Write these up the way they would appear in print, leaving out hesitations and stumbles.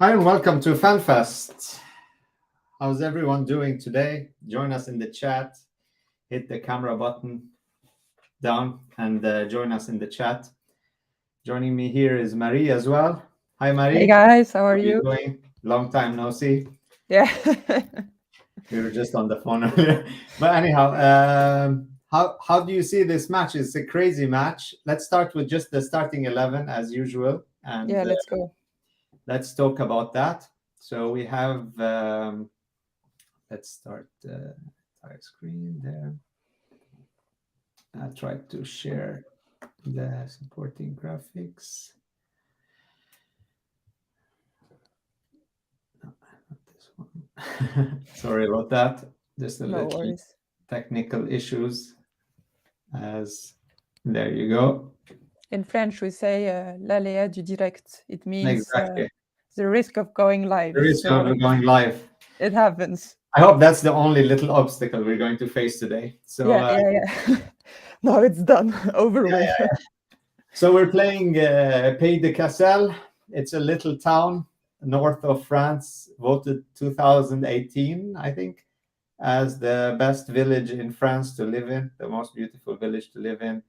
Hi and welcome to Fanfest. How's everyone doing today? Join us in the chat. Hit the camera button down and join us in the chat. Joining me here is Marie as well. Hi, Marie. Hey guys, how are How you? doing? Long time no see. Yeah. We were just on the phone earlier. But anyhow, how do you see this match? It's a crazy match. Let's start with just the starting 11 as usual. And Yeah, let's go. let's talk about that. So we have, let's start the entire screen there. I tried to share the supporting graphics. No, not this one. Sorry about that. Just a No little worries. technical issues. As there you go. In French, we say l'aléa du direct. It means Exactly. the risk of going live. There is So going live. it happens. I hope that's the only little obstacle we're going to face today. So Yeah. No, it's done. Over with. So we're playing Pays de Cassel. It's a little town north of France, voted 2018, I think, as the best village in France to live in, the most beautiful village to live in.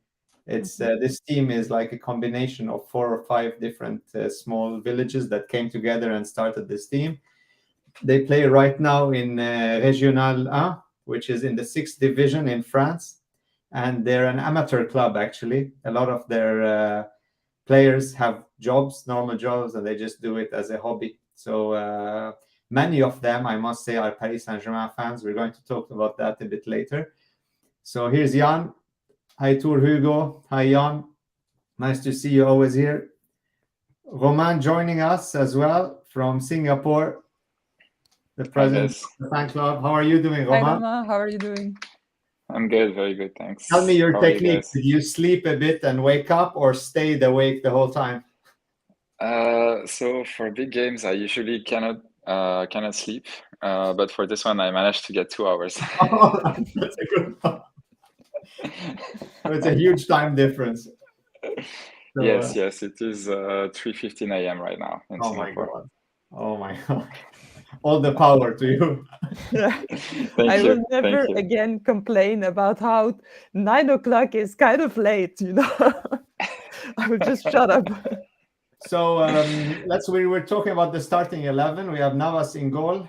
It's this team is like a combination of 4 or 5 different small villages that came together and started this team. They play right now in Régional 1, which is in the 6th division in France. And they're an amateur club, actually. A lot of their players have jobs, normal jobs, and they just do it as a hobby. So many of them, I must say, are Paris Saint-Germain fans. We're going to talk about that a bit later. So here's Jan. Hi, Tour Hugo. Hi, Jan. Nice to see you always here. Roman joining us as well from Singapore, the president of the fan club. How are you doing, Hi, Roman? Roma. How are you doing? I'm good, very good, thanks. Tell me your How are you technique. guys? Did you sleep a bit and wake up, or stayed awake the whole time? So for big games, I usually cannot sleep, but for this one, I managed to get 2 hours. Oh, that's a good one. So it's a huge time difference. So, Yes, it is 3:15 a.m. right now in Singapore. Oh my God. All the power to you. I will never again complain about how 9 o'clock is kind of late, you know. I will just shut up. So we were talking about the starting 11. We have Navas in goal.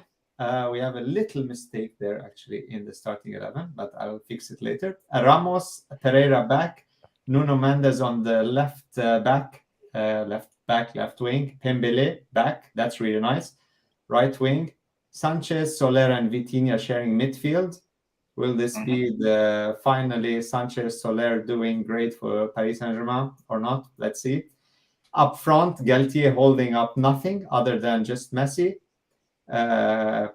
We have a little mistake there actually in the starting 11, but I will fix it later. Ramos, Pereira back, Nuno Mendes on the left left wing, Pembele back. That's really nice. Right wing, Sanchez, Soler, and Vitinha sharing midfield. Will this be the finally Sanchez, Soler doing great for Paris Saint-Germain or not? Let's see. Up front, Galtier holding up nothing other than just Messi,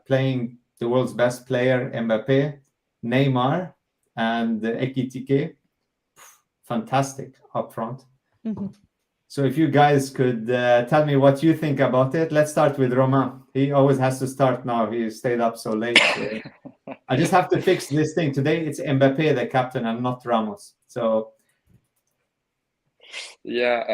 playing the world's best player, Mbappe, Neymar, and Ekitike. Fantastic up front. So if you guys could tell me what you think about it. Let's start with Romain. He always has to start now. He stayed up so late. So I just have to fix this thing. Today it's Mbappe, the captain, and not Ramos. So yeah,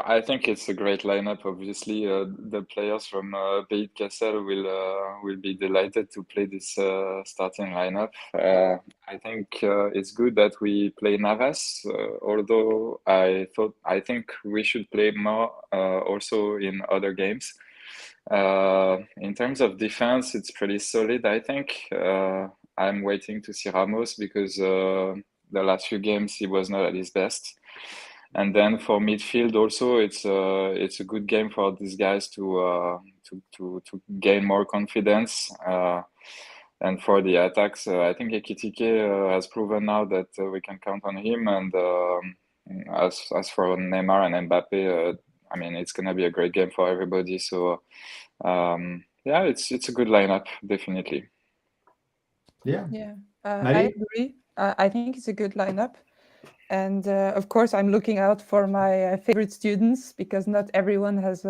I think it's a great lineup. Obviously, the players from Pays de Cassel will be delighted to play this starting lineup. I think it's good that we play Navas, although I think we should play more also in other games. In terms of defense, it's pretty solid, I think. I'm waiting to see Ramos because the last few games he was not at his best. And then for midfield also, it's a good game for these guys to gain more confidence. And for the attacks, I think Ekitike has proven now that we can count on him. And as for Neymar and Mbappe, I mean, it's gonna be a great game for everybody. So yeah, it's a good lineup, definitely. Yeah. I agree. I think it's a good lineup. And of course, I'm looking out for my favorite students because not everyone has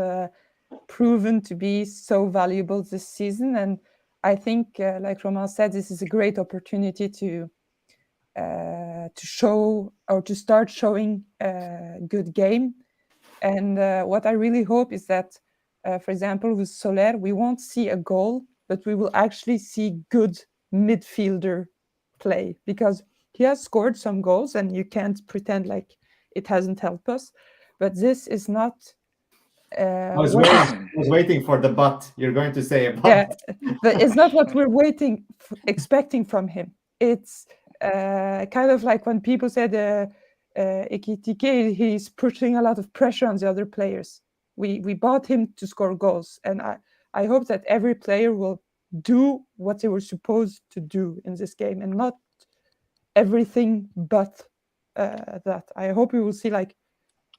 proven to be so valuable this season. And I think, like Romain said, this is a great opportunity to show or to start showing a good game. And what I really hope is that for example, with Soler, we won't see a goal, but we will actually see good midfielder play, because he has scored some goals and you can't pretend like it hasn't helped us. But this is not... I was waiting for the but. You're going to say a but. Yeah, but it's not what we're expecting from him. It's kind of like when people said Ekitike, he's putting a lot of pressure on the other players. We bought him to score goals, and I hope that every player will do what they were supposed to do in this game, and not everything but that. I hope we will see like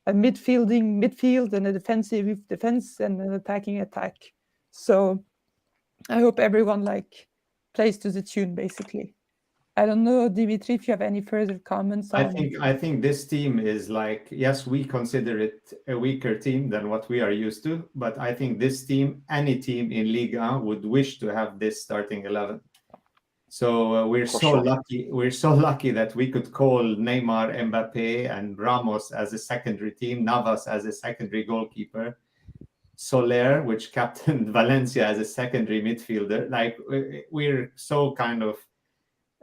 a midfield and a defensive defense and an attacking attack. So I hope everyone like plays to the tune, basically. I don't know, Dimitri, if you have any further comments on... I think this team is like, yes, we consider it a weaker team than what we are used to, but I think this team, any team in Ligue 1 would wish to have this starting 11. So we're lucky. We're so lucky that we could call Neymar, Mbappe, and Ramos as a secondary team, Navas as a secondary goalkeeper, Soler, which captained Valencia, as a secondary midfielder. Like, we're so kind of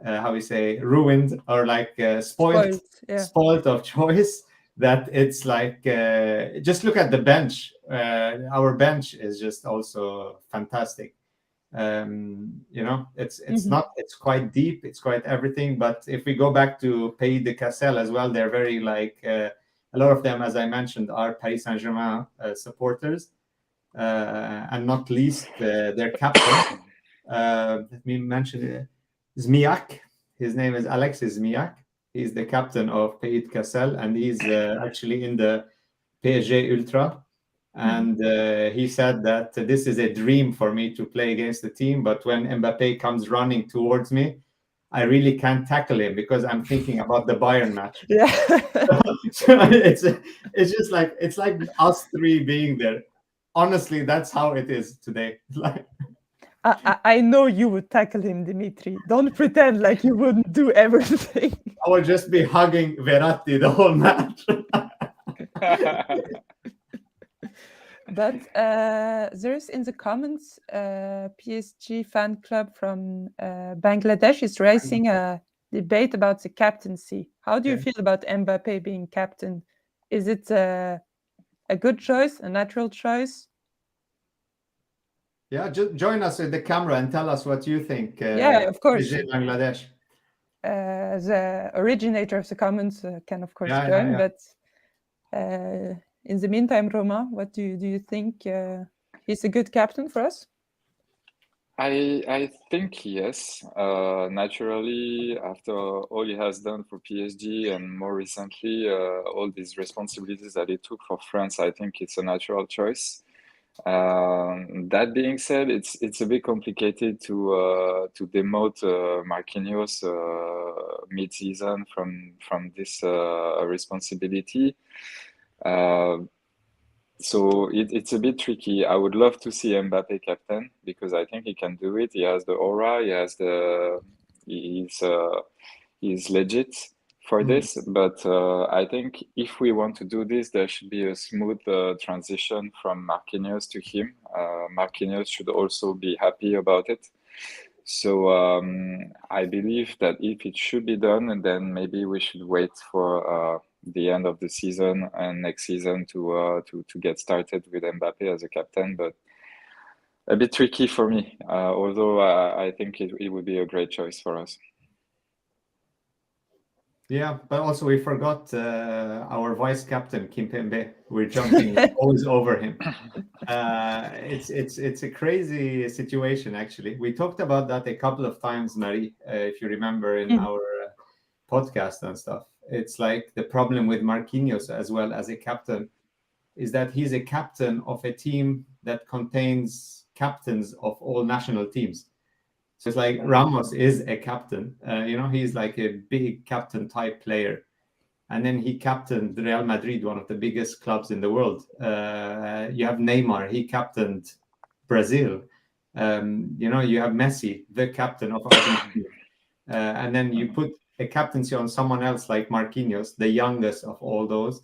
how we say, ruined, or like spoiled of choice, that it's like just look at the bench. Our bench is just also fantastic. It's quite deep, it's quite everything. But if we go back to Pays de Cassel as well, they're very like a lot of them, as I mentioned, are Paris Saint-Germain supporters, and not least their captain. Let me mention Zmiak. His name is Alexis Zmiak. He's the captain of Pays de Cassel, and he's actually in the PSG Ultra. And he said that this is a dream for me to play against the team, but when Mbappe comes running towards me, I really can't tackle him because I'm thinking about the Bayern match. Yeah. So it's just like, it's like us three being there. Honestly, that's how it is today. Like, I know you would tackle him, Dimitri. Don't pretend like you wouldn't do everything. I would just be hugging Verratti the whole match. But there's in the comments, PSG fan club from Bangladesh is raising a debate about the captaincy. How do you feel about Mbappe being captain? Is it a good choice, a natural choice? Yeah, just join us with the camera and tell us what you think. Yeah, of course. Bangladesh. The originator of the comments can, of course, join. But in the meantime, Romain, what do you think? He's a good captain for us? I think yes. Naturally, after all he has done for PSG and more recently, all these responsibilities that he took for France, I think it's a natural choice. That being said, it's a bit complicated to demote Marquinhos mid-season from this responsibility. So it's a bit tricky. I would love to see Mbappe captain because I think he can do it. He has the aura. He's legit for this. But I think if we want to do this, there should be a smooth transition from Marquinhos to him. Marquinhos should also be happy about it. So I believe that if it should be done, then maybe we should wait for the end of the season and next season to get started with Mbappe as a captain. But a bit tricky for me, although I think it would be a great choice for us. Yeah, but also we forgot our vice captain Kimpembe. We're jumping always over him. It's a crazy situation, actually. We talked about that a couple of times, Marie, if you remember, in our podcast and stuff. It's like the problem with Marquinhos as well as a captain is that he's a captain of a team that contains captains of all national teams. So it's like Ramos is a captain, he's like a big captain type player. And then he captained Real Madrid, one of the biggest clubs in the world. You have Neymar, he captained Brazil. You have Messi, the captain of Argentina. And then you put a captaincy on someone else like Marquinhos, the youngest of all those.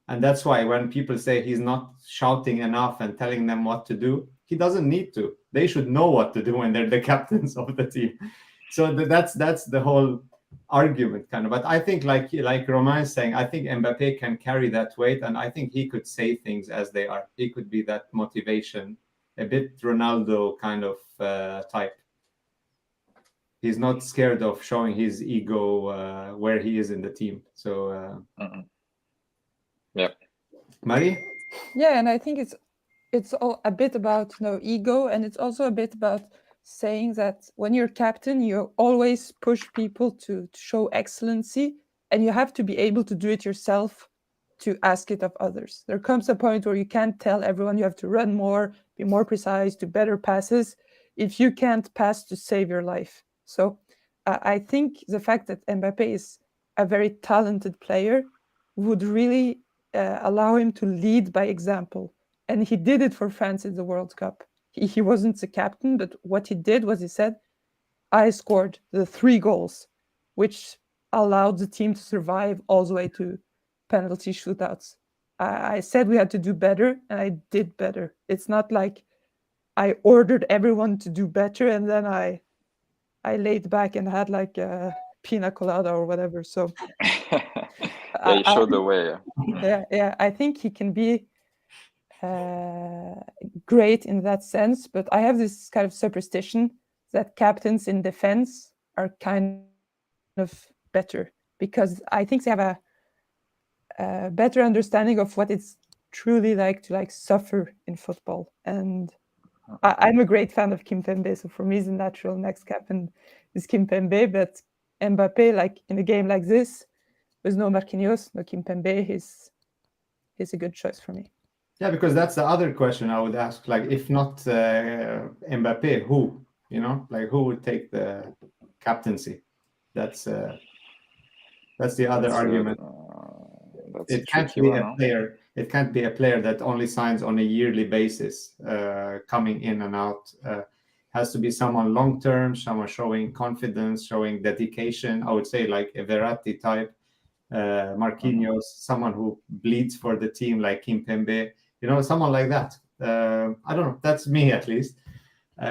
And that's why when people say he's not shouting enough and telling them what to do, he doesn't need to. They should know what to do when they're the captains of the team. So that's the whole argument kind of. But I think like Romain is saying, I think Mbappe can carry that weight, and I think he could say things as they are. He could be that motivation, a bit Ronaldo kind of type. He's not scared of showing his ego where he is in the team. So yeah. Marie? Yeah, and I think it's all a bit about ego, and it's also a bit about saying that when you're captain, you always push people to show excellency, and you have to be able to do it yourself to ask it of others. There comes a point where you can't tell everyone you have to run more, be more precise, do better passes, if you can't pass to save your life. So I think the fact that Mbappe is a very talented player would really allow him to lead by example. And he did it for France in the World Cup. He wasn't the captain, but what he did was he said, I scored the 3 goals, which allowed the team to survive all the way to penalty shootouts. I said we had to do better, and I did better. It's not like I ordered everyone to do better, and then I laid back and had like a pina colada or whatever. So yeah, he showed the way. Yeah, I think he can be great in that sense, but I have this kind of superstition that captains in defense are kind of better, because I think they have a better understanding of what it's truly like to suffer in football. And I'm a great fan of Kimpembe, so for me the natural next captain is Kimpembe. But Mbappe, like in a game like this, with no Marquinhos, no Kimpembe, he's a good choice for me. Yeah, because that's the other question I would ask. Like, if not Mbappe, who? Like, who would take the captaincy? That's the other argument. It can't be a player. It can't be a player that only signs on a yearly basis, coming in and out. Has to be someone long term, someone showing confidence, showing dedication. I would say like a Verratti type, Marquinhos, someone who bleeds for the team, like Kimpembe. Someone like that. I don't know. That's me at least,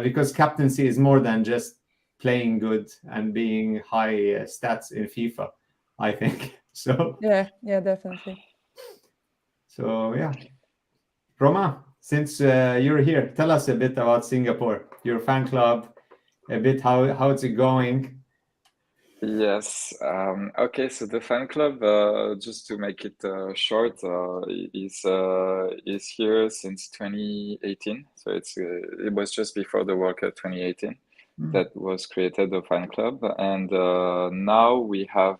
because captaincy is more than just playing good and being high stats in FIFA, I think. So yeah, definitely. So yeah, Roma, since you're here, tell us a bit about Singapore, your fan club, a bit how it's going. Yes. Okay. So the fan club, just to make it short, is here since 2018. So it was just before the World Cup 2018 that was created the fan club, and now we have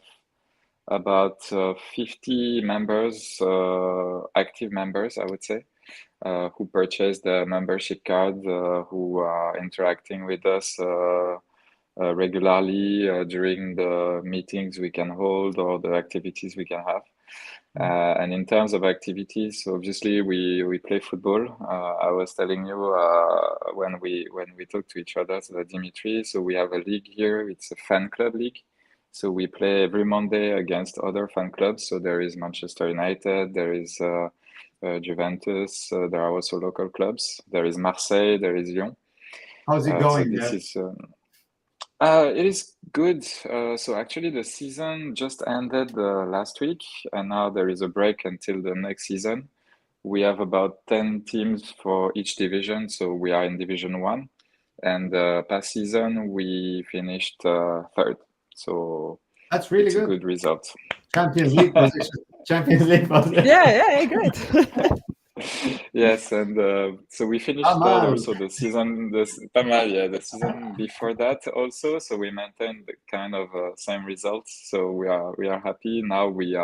about 50 members, active members, I would say, who purchased the membership card, who are interacting with us regularly during the meetings we can hold or the activities we can have. And in terms of activities, obviously we play football. I was telling you when we talked to each other, so Dimitri. So we have a league here. It's a fan club league. So we play every Monday against other fan clubs. So there is Manchester United, there is Juventus. There are also local clubs. There is Marseille. There is Lyon. How's it going? So this is. It is good. So actually the season just ended last week, and now there is a break until the next season. We have about 10 teams for each division, so we are in Division 1. And past season we finished third. So that's really good. A good result. Champions League position. Champions League position. Yeah, great. Yes, and so we finished third also the season before that also. So we maintained the kind of same results. So we are happy now. We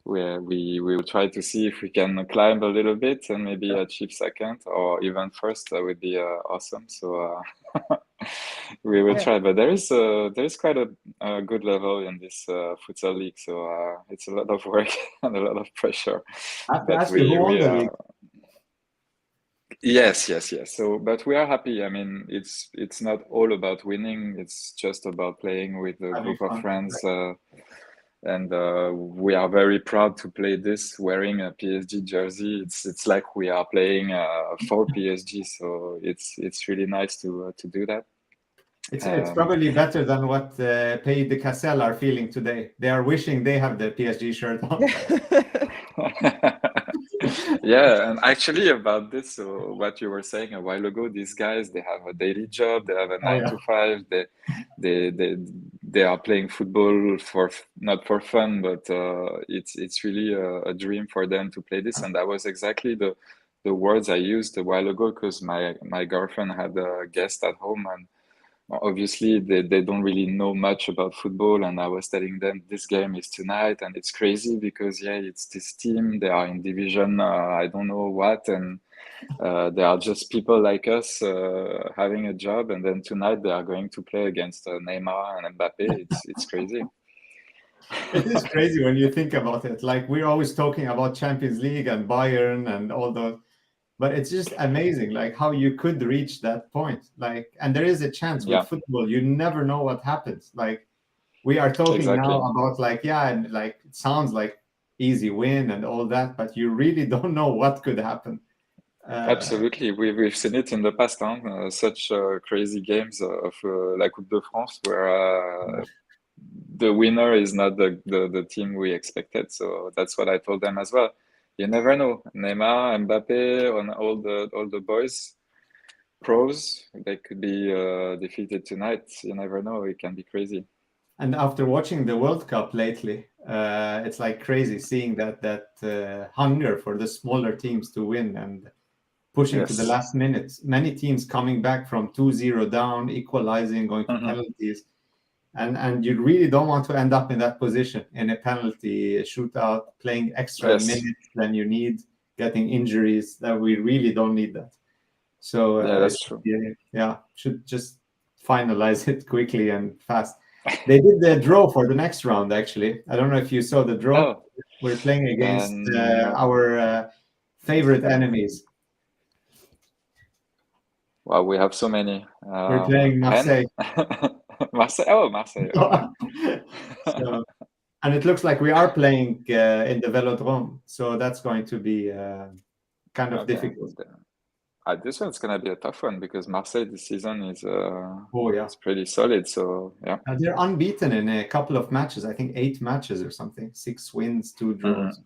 will try to see if we can climb a little bit and maybe achieve second or even first. That would be awesome. So we will try. But there is quite a good level in this futsal league. So it's a lot of work and a lot of pressure. But we are. Yes. So, but we are happy. I mean, it's not all about winning. It's just about playing with a group of friends and we are very proud to play this wearing a PSG jersey. It's like we are playing for PSG, so it's really nice to do that. It's probably better than what Pays de Cassel are feeling today. They are wishing they have the PSG shirt on. Yeah, and actually about this, so what you were saying a while ago, these guys, they have a daily job, they have a 9 to 5, they are playing football for not for fun, but it's really a dream for them to play this, and that was exactly the words I used a while ago, because my girlfriend had a guest at home, and obviously they don't really know much about football, and I was telling them this game is tonight, and it's crazy because it's this team, they are in division I don't know what, and they are just people like us having a job, and then tonight they are going to play against Neymar and Mbappe. It's crazy. It is crazy when you think about it. Like, we're always talking about Champions League and Bayern and all those, but it's just amazing, like how you could reach that point. Like, and there is a chance with football. You never know what happens. Like, we are talking now about and like it sounds like easy win and all that, but you really don't know what could happen. Absolutely, we've seen it in the past, such crazy games of La Coupe de France where the winner is not the team we expected. So that's what I told them as well. You never know. Neymar, Mbappe, and all the boys, pros, they could be defeated tonight. You never know. It can be crazy. And after watching the World Cup lately, it's like crazy seeing that hunger for the smaller teams to win and pushing to the last minutes. Many teams coming back from 2-0 down, equalizing, going to penalties. And you really don't want to end up in that position in a penalty shootout, playing extra minutes than you need, getting injuries. That we really don't need that. So that's true. Should just finalize it quickly and fast. They did the draw for the next round, actually. I don't know if you saw the draw. We're playing against our favorite enemies. Wow, we have so many. We're playing Marseille. Marseille. So, and it looks like we are playing in the Velodrome, so that's going to be kind of difficult. This one's going to be a tough one because Marseille this season is it's pretty solid. So they're unbeaten in a couple of matches. I think 8 matches or something. 6 wins, 2 draws.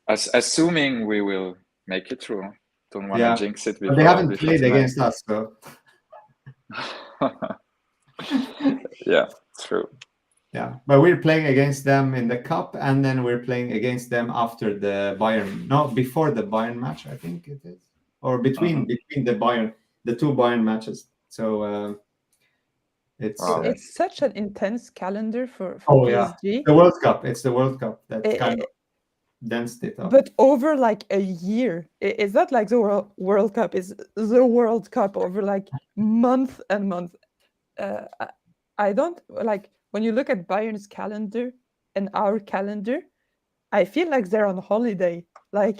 Assuming we will make it through. Don't want to jinx it. But they haven't played against us, so. Yeah, true. Yeah, but we're playing against them in the cup, and then we're playing against them after the Bayern. No, before the Bayern match, I think it is, or between the the 2 Bayern matches. So it's such an intense calendar for PSG. The World Cup. It's the World Cup that kind of densed it up. But over like a year, it's not like the World Cup. It's the World Cup over like month and month. I don't like when you look at Bayern's calendar and our calendar. I feel like they're on holiday. Like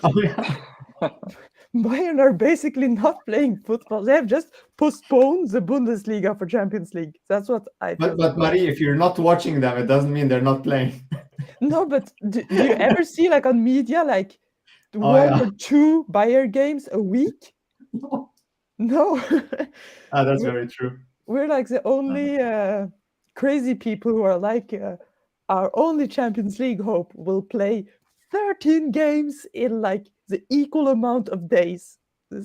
Bayern are basically not playing football. They have just postponed the Bundesliga for Champions League. That's what I feel. But Marie, if you're not watching them, it doesn't mean they're not playing. No, but do you ever see like on media like 1 or 2 Bayern games a week? No. That's very true. We're like the only crazy people who are like our only Champions League hope will play 13 games in like the equal amount of days. No,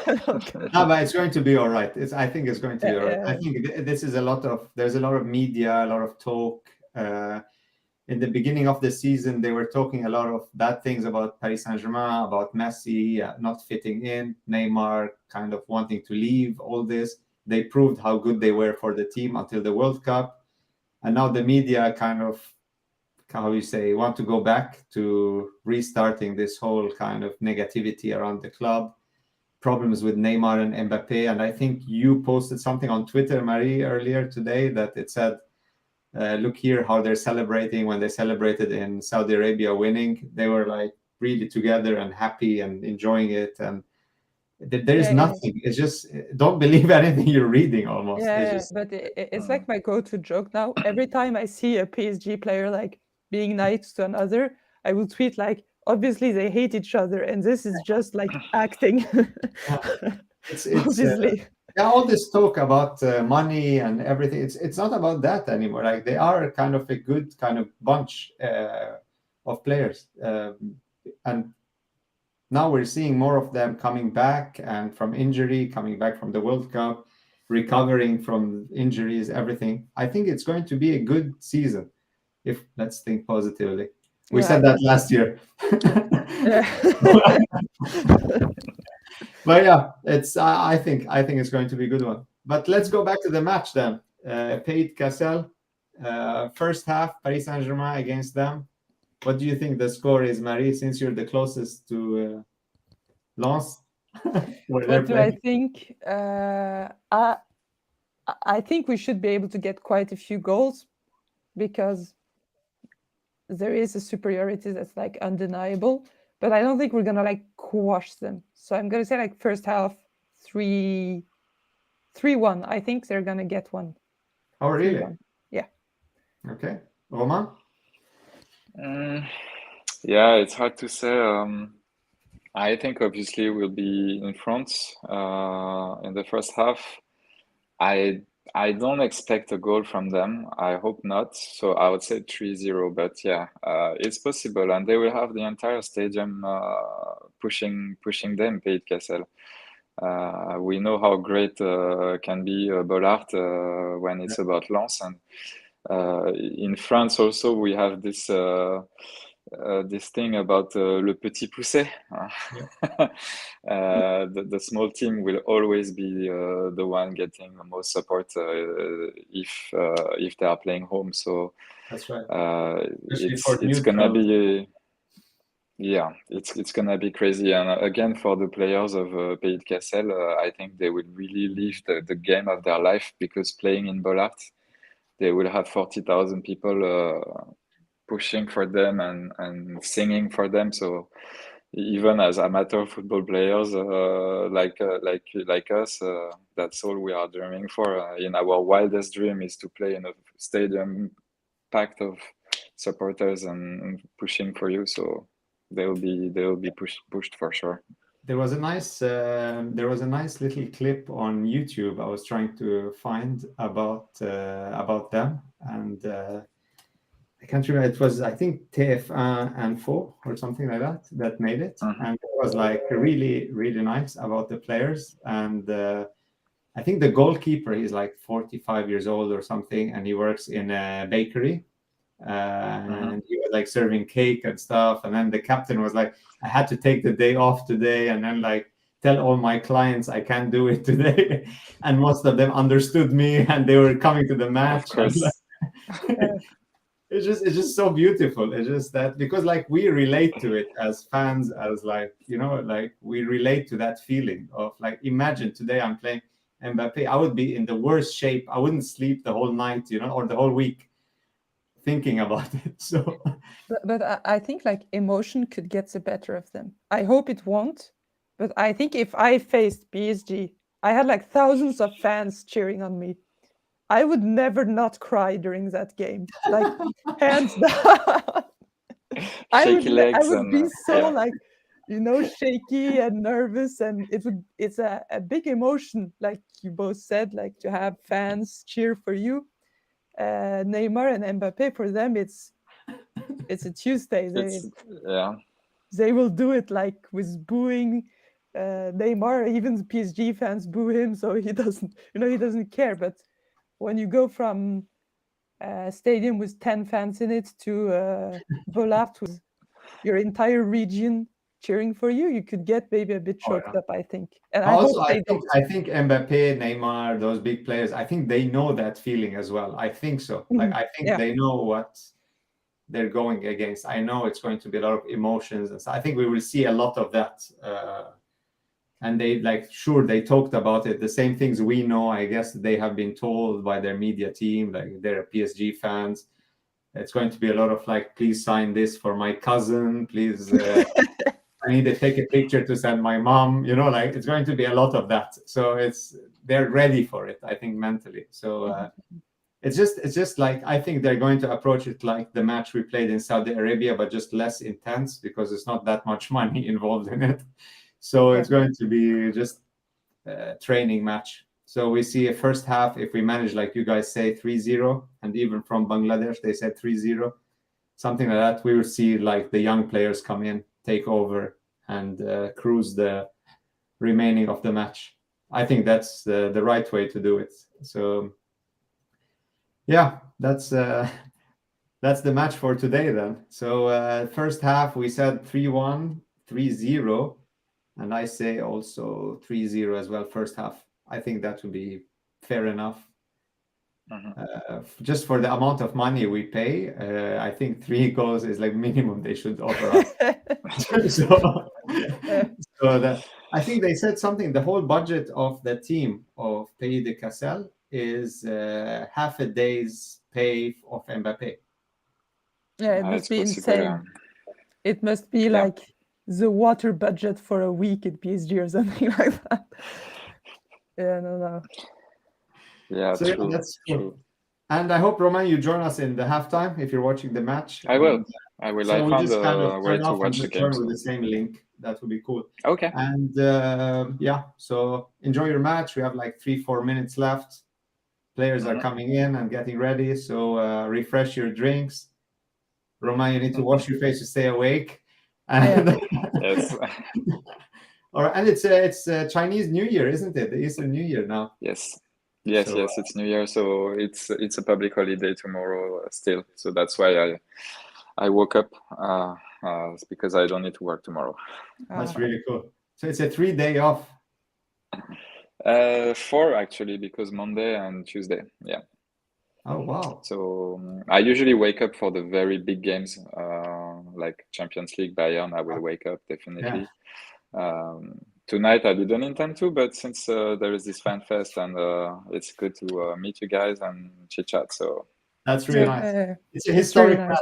but it's going to be all right. I think it's going to be all right. I think there's a lot of media, a lot of talk. In the beginning of the season, they were talking a lot of bad things about Paris Saint-Germain, about Messi not fitting in, Neymar kind of wanting to leave, all this. They proved how good they were for the team until the World Cup. And now the media kind of, want to go back to restarting this whole kind of negativity around the club, problems with Neymar and Mbappe. And I think you posted something on Twitter, Marie, earlier today that it said, look here how they're celebrating. When they celebrated in Saudi Arabia winning, they were like really together and happy and enjoying it. And There is Yeah, nothing. It's just don't believe anything you're reading almost. yeah, It's yeah. just But it's like my go-to joke now. Every time I see a PSG player like being nice to another, I will tweet like, obviously they hate each other, and this is just like acting. it's Obviously. yeah, all this talk about money and everything. It's not about that anymore. Like they are kind of a good kind of bunch of players, and now we're seeing more of them coming back and from injury, coming back from the World Cup, recovering from injuries, everything. I think it's going to be a good season. If let's think positively. We Yeah, said that last year. yeah. But yeah, I think it's going to be a good one. But let's go back to the match then. Paid Cassel, first half, Paris Saint-Germain against them. What do you think the score is, Marie? Since you're the closest to Lens, where they're What do I playing. think? I think we should be able to get quite a few goals because there is a superiority that's like undeniable. But I don't think we're gonna like quash them. So I'm gonna say like first half 3-1. I think they're gonna get one. Oh, really? 3-1. Yeah. Okay, Roman. Yeah, it's hard to say. I think obviously we'll be in front in the first half. I don't expect a goal from them. I hope not. So I would say 3-0, but yeah, it's possible, and they will have the entire stadium pushing them, Pays de Cassel. We know how great can be Bollard when it's about Lens, and in France also we have this thing about le petit poussé. The small team will always be the one getting the most support if they are playing home. So That's right. it's gonna be yeah, it's gonna be crazy. And again, for the players of Pays de Cassel, I think they will really live the game of their life, because playing in Bollard, they will have 40,000 people pushing for them and singing for them. So even as amateur football players like us, that's all we are dreaming for. In our wildest dream is to play in a stadium packed of supporters and pushing for you. So they will be pushed for sure. There was a nice little clip on YouTube I was trying to find about them, and I can't remember. It was, I think, TF1 Info or something like that made it, and it was like really really nice about the players. And I think the goalkeeper, he's like 45 years old or something, and he works in a bakery. And he was like serving cake and stuff, and then the captain was like, I had to take the day off today, and then like tell all my clients I can't do it today. And most of them understood me, and they were coming to the match. Of course. It's just so beautiful. It's just that, because like we relate to it as fans, as like, you know, like we relate to that feeling of like, imagine today I'm playing Mbappe, I would be in the worst shape. I wouldn't sleep the whole night, you know, or the whole week thinking about it. So but I think like emotion could get the better of them. I hope it won't, but I think if I faced PSG, I had like thousands of fans cheering on me, I would never not cry during that game, like hands down. I would be so like, you know, shaky and nervous, and it's a big emotion, like you both said, like to have fans cheer for you. Neymar and Mbappe, for them it's a Tuesday. They will do it like with booing Neymar. Even the PSG fans boo him, so he doesn't care. But when you go from a stadium with 10 fans in it to Bollard with your entire region cheering for you, you could get maybe a bit choked up, I think. And I think Mbappe, Neymar, those big players, I think they know that feeling as well. I think so. Like I think they know what they're going against. I know it's going to be a lot of emotions, and so I think we will see a lot of that. And they they talked about it. The same things we know, I guess they have been told by their media team, like they're PSG fans. It's going to be a lot of like, please sign this for my cousin, please. I need to take a picture to send my mom. Like it's going to be a lot of that. So they're ready for it, I think, mentally. So it's just like, I think they're going to approach it like the match we played in Saudi Arabia, but just less intense because there's not that much money involved in it. So it's going to be just a training match. So we see a first half, if we manage, like you guys say, 3-0, and even from Bangladesh, they said 3-0, something like that, we will see like the young players come in, take over, and cruise the remaining of the match. I think that's the right way to do it. So yeah, that's the match for today then. So first half, we said 3-1, 3-0, and I say also 3-0 as well, first half. I think that would be fair enough. Just for the amount of money we pay, I think 3 goals is like minimum they should offer us. I think they said something, the whole budget of the team of Pays de Cassel is half a day's pay of Mbappé. Yeah, it must be insane. It must be like the water budget for a week at PSG or something like that. Yeah, no. Yeah, so true. That's true. And I hope, Romain, you join us in the halftime if you're watching the match. I will. So I found a way to watch the game. Join with the same link. That would be cool. Okay. And so enjoy your match. We have like 3-4 minutes left. Players are coming in and getting ready. So refresh your drinks. Romain, you need to wash your face to stay awake. And yes. All right, and it's Chinese New Year, isn't it? The Eastern New Year now. Yes, it's New Year, so it's a public holiday tomorrow still. So that's why I woke up because I don't need to work tomorrow. That's really cool. So it's a 3-day off. 4 actually, because Monday and Tuesday. Yeah. Oh wow. So I usually wake up for the very big games, like Champions League, Bayern. I will wake up definitely. Tonight I didn't intend to, but since there is this Fanfest and it's good to meet you guys and chit chat, so that's really nice. It's a historic match.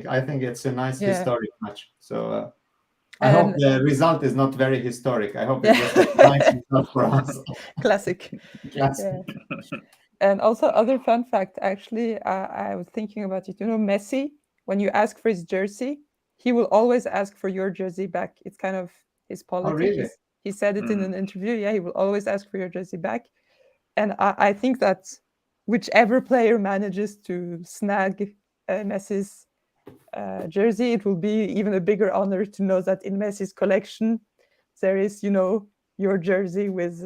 I think it's a nice historic match. So I hope the result is not very historic. I hope it's just a nice result for us. Classic. Yeah. And also, other fun fact, actually, I was thinking about it. Messi, when you ask for his jersey, he will always ask for your jersey back. It's kind of his policy. Oh, really? He said it in an interview. Yeah, he will always ask for your jersey back. And I think that whichever player manages to snag Messi's jersey, it will be even a bigger honor to know that in Messi's collection, there is, your jersey with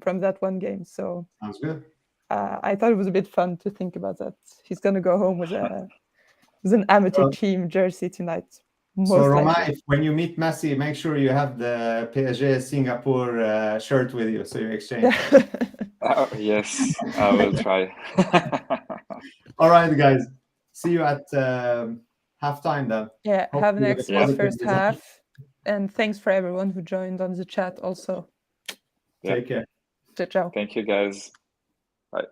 from that one game. So sounds good. I thought it was a bit fun to think about that. He's going to go home with an amateur team jersey tonight. So Romain, when you meet Messi, make sure you have the PSG Singapore shirt with you, so you exchange. Yes, I will try. All right, guys. See you at halftime then. Yeah, have an excellent first half. And thanks for everyone who joined on the chat also. Take care. Ciao. Thank you, guys. Bye.